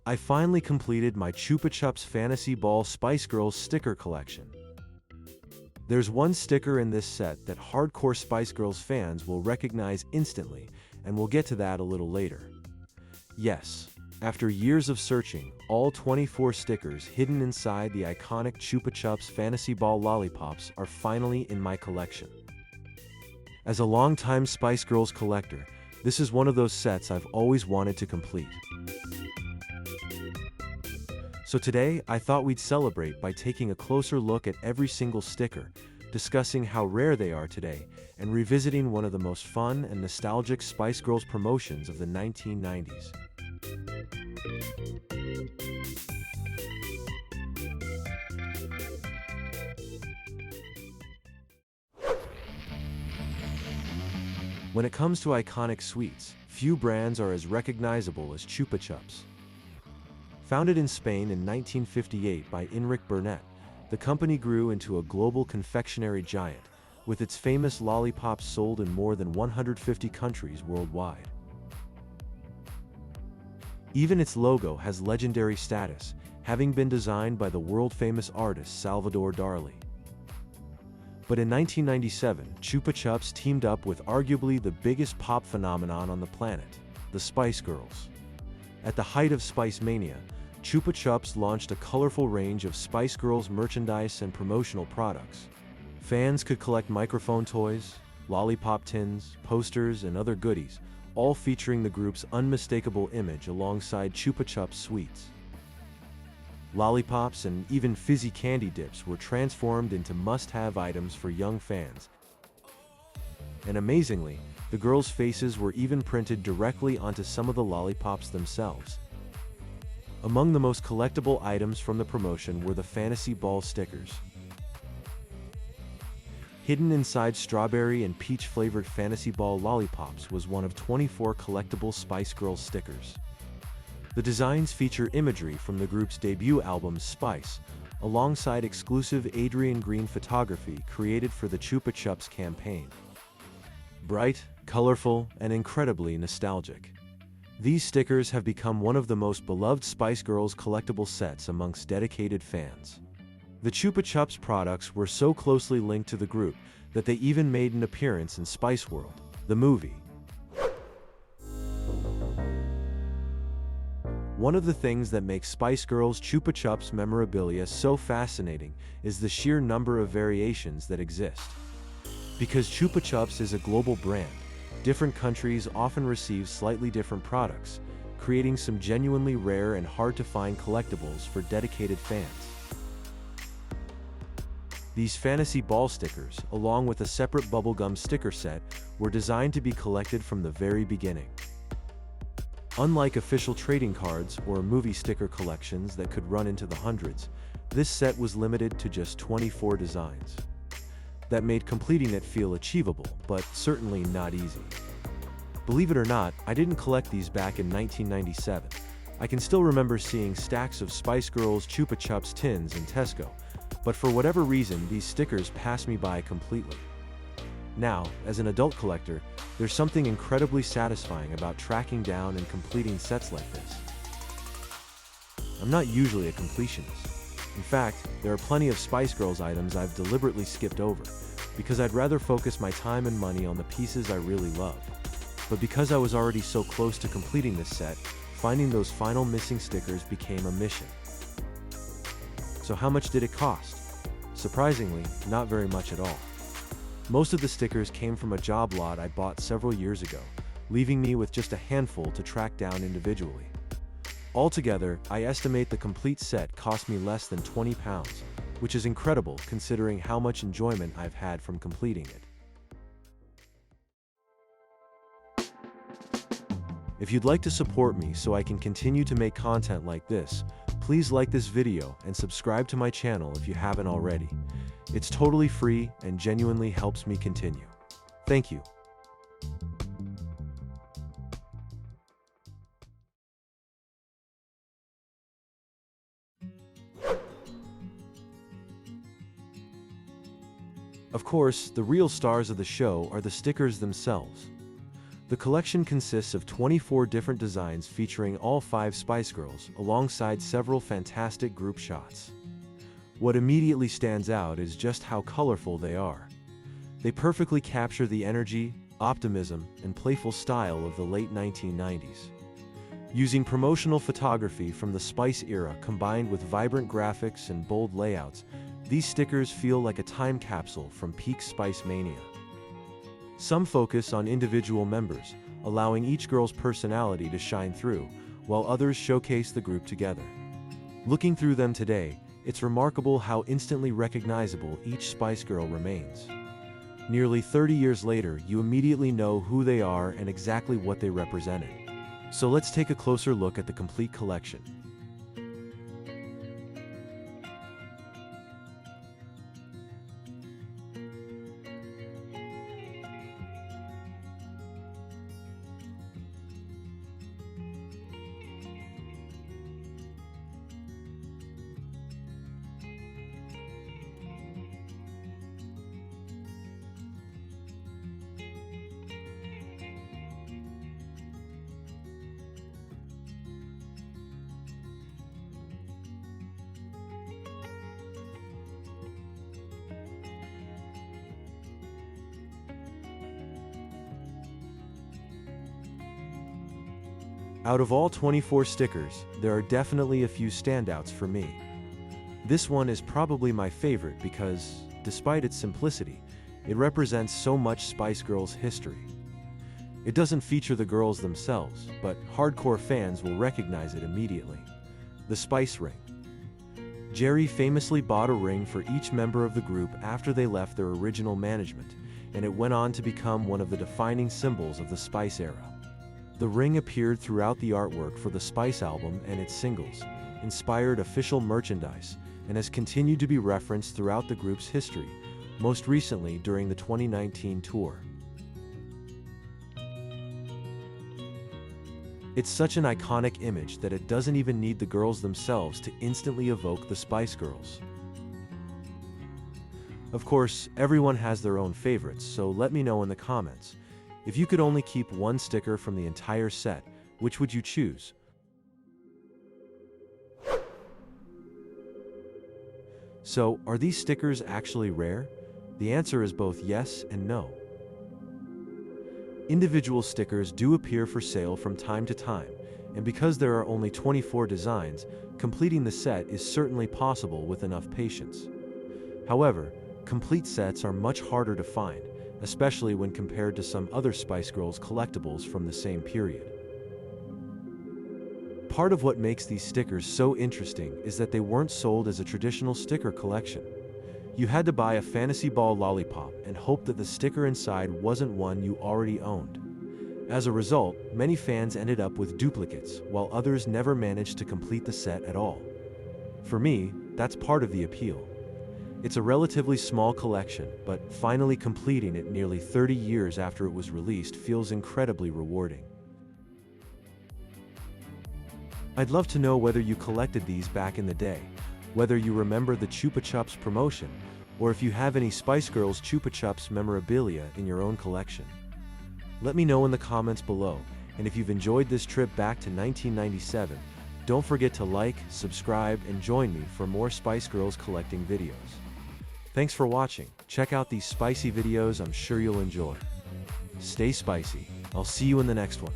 I finally completed my Chupa Chups Fantasy Ball Spice Girls sticker collection. There's one sticker in this set that hardcore Spice Girls fans will recognize instantly, and we'll get to that a little later. Yes, after years of searching, all 24 stickers hidden inside the iconic Chupa Chups Fantasy Ball lollipops are finally in my collection. As a longtime Spice Girls collector, this is one of those sets I've always wanted to complete. So today, I thought we'd celebrate by taking a closer look at every single sticker, discussing how rare they are today, and revisiting one of the most fun and nostalgic Spice Girls promotions of the 1990s. When it comes to iconic sweets, few brands are as recognizable as Chupa Chups. Founded in Spain in 1958 by Enric Bernet, the company grew into a global confectionery giant, with its famous lollipops sold in more than 150 countries worldwide. Even its logo has legendary status, having been designed by the world-famous artist Salvador Dali. But in 1997, Chupa Chups teamed up with arguably the biggest pop phenomenon on the planet, the Spice Girls. At the height of Spice Mania, Chupa Chups launched a colorful range of Spice Girls merchandise and promotional products. Fans could collect microphone toys, lollipop tins, posters, and other goodies, all featuring the group's unmistakable image alongside Chupa Chups sweets. Lollipops and even fizzy candy dips were transformed into must-have items for young fans. And amazingly, the girls' faces were even printed directly onto some of the lollipops themselves. Among the most collectible items from the promotion were the Fantasy Ball stickers. Hidden inside strawberry and peach-flavored Fantasy Ball lollipops was one of 24 collectible Spice Girls stickers. The designs feature imagery from the group's debut album Spice, alongside exclusive Adrian Green photography created for the Chupa Chups campaign. Bright, colorful, and incredibly nostalgic. These stickers have become one of the most beloved Spice Girls collectible sets amongst dedicated fans. The Chupa Chups products were so closely linked to the group that they even made an appearance in Spice World, the movie. One of the things that makes Spice Girls Chupa Chups memorabilia so fascinating is the sheer number of variations that exist. Because Chupa Chups is a global brand, different countries often receive slightly different products, creating some genuinely rare and hard-to-find collectibles for dedicated fans. These Fantasy Ball stickers, along with a separate bubblegum sticker set, were designed to be collected from the very beginning. Unlike official trading cards or movie sticker collections that could run into the hundreds, this set was limited to just 24 designs. That made completing it feel achievable, but certainly not easy. Believe it or not, I didn't collect these back in 1997. I can still remember seeing stacks of Spice Girls Chupa Chups tins in Tesco, but for whatever reason, these stickers passed me by completely. Now, as an adult collector, there's something incredibly satisfying about tracking down and completing sets like this. I'm not usually a completionist. In fact, there are plenty of Spice Girls items I've deliberately skipped over, because I'd rather focus my time and money on the pieces I really love. But because I was already so close to completing this set, finding those final missing stickers became a mission. So how much did it cost? Surprisingly, not very much at all. Most of the stickers came from a job lot I bought several years ago, leaving me with just a handful to track down individually. Altogether, I estimate the complete set cost me less than £20, which is incredible considering how much enjoyment I've had from completing it. If you'd like to support me so I can continue to make content like this, please like this video and subscribe to my channel if you haven't already. It's totally free and genuinely helps me continue. Thank you. Of course, the real stars of the show are the stickers themselves. The collection consists of 24 different designs featuring all 5 Spice Girls, alongside several fantastic group shots. What immediately stands out is just how colorful they are. They perfectly capture the energy, optimism, and playful style of the late 1990s. Using promotional photography from the Spice era combined with vibrant graphics and bold layouts, these stickers feel like a time capsule from peak Spice Mania. Some focus on individual members, allowing each girl's personality to shine through, while others showcase the group together. Looking through them today, it's remarkable how instantly recognizable each Spice Girl remains. Nearly 30 years later, you immediately know who they are and exactly what they represented. So let's take a closer look at the complete collection. Out of all 24 stickers, there are definitely a few standouts for me. This one is probably my favorite because, despite its simplicity, it represents so much Spice Girls history. It doesn't feature the girls themselves, but hardcore fans will recognize it immediately. The Spice Ring. Geri famously bought a ring for each member of the group after they left their original management, and it went on to become one of the defining symbols of the Spice era. The ring appeared throughout the artwork for the Spice album and its singles, inspired official merchandise, and has continued to be referenced throughout the group's history, most recently during the 2019 tour. It's such an iconic image that it doesn't even need the girls themselves to instantly evoke the Spice Girls. Of course, everyone has their own favorites, so let me know in the comments. If you could only keep one sticker from the entire set, which would you choose? So, are these stickers actually rare? The answer is both yes and no. Individual stickers do appear for sale from time to time, and because there are only 24 designs, completing the set is certainly possible with enough patience. However, complete sets are much harder to find, especially when compared to some other Spice Girls collectibles from the same period. Part of what makes these stickers so interesting is that they weren't sold as a traditional sticker collection. You had to buy a Fantasy Ball lollipop and hope that the sticker inside wasn't one you already owned. As a result, many fans ended up with duplicates, while others never managed to complete the set at all. For me, that's part of the appeal. It's a relatively small collection, but finally completing it nearly 30 years after it was released feels incredibly rewarding. I'd love to know whether you collected these back in the day, whether you remember the Chupa Chups promotion, or if you have any Spice Girls Chupa Chups memorabilia in your own collection. Let me know in the comments below, and if you've enjoyed this trip back to 1997, don't forget to like, subscribe, and join me for more Spice Girls collecting videos. Thanks for watching. Check out these spicy videos I'm sure you'll enjoy. Stay spicy. I'll see you in the next one.